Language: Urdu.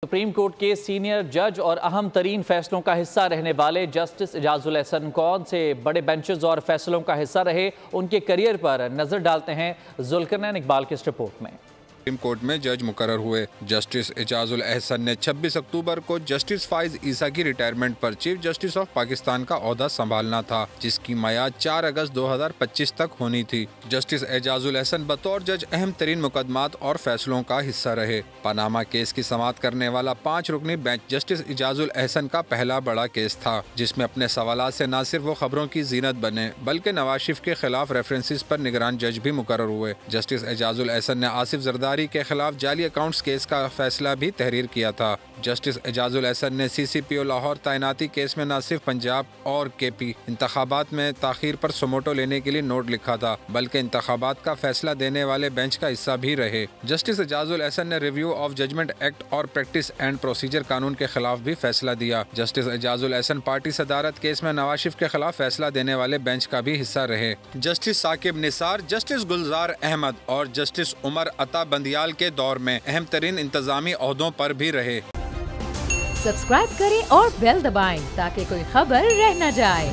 سپریم کورٹ کے سینئر جج اور اہم ترین فیصلوں کا حصہ رہنے والے جسٹس اعجاز الاحسن کون سے بڑے بینچز اور فیصلوں کا حصہ رہے، ان کے کیریئر پر نظر ڈالتے ہیں ذوالقرنین اقبال کی اس رپورٹ میں۔ سپریم کورٹ میں جج مقرر ہوئے۔ جسٹس اعجاز الاحسن نے 26 اکتوبر کو جسٹس فائز عیسیٰ کی retirement per chief justice of Pakistan کا عہدہ سنبھالنا تھا، جس کی میعاد 4 اگست 2025 تک ہونی تھی۔ جسٹس اعجاز الاحسن بطور جج اہم ترین مقدمات اور فیصلوں کا حصہ رہے۔ پاناما کیس کی سماعت کرنے والا 5 رکنی بینچ جسٹس اعجاز الاحسن کا پہلا بڑا کیس تھا، جس میں اپنے سوالات سے نہ صرف وہ خبروں کی زینت بنے بلکہ نواز شریف کے خلاف ریفرنسز پر نگران جج بھی مقرر ہوئے۔ جسٹس اعجاز الاحسن نے آصف زرداری کے خلاف جعلی اکاؤنٹس کیس کا فیصلہ بھی تحریر کیا تھا۔ جسٹس اعجاز الاحسن نے سی سی پی او لاہور تعیناتی کیس میں نہ صرف پنجاب اور کے پی انتخابات میں تاخیر پر سموٹو لینے کے لیے نوٹ لکھا تھا بلکہ انتخابات کا فیصلہ دینے والے بینچ کا حصہ بھی رہے۔ جسٹس اعجاز الاحسن نے ریویو آف ججمنٹ ایکٹ اور پریکٹس اینڈ پروسیجر قانون کے خلاف بھی فیصلہ دیا۔ جسٹس اعجاز الاحسن پارٹی صدارت کیس میں نواز شریف کے خلاف فیصلہ دینے والے بینچ کا بھی حصہ رہے۔ جسٹس ثاقب نثار، جسٹس گلزار احمد اور جسٹس عمر عطا بندیال کے دور میں اہم ترین انتظامی عہدوں پر بھی رہے۔ سبسکرائب کریں اور بیل دبائیں تاکہ کوئی خبر رہ نہ جائے۔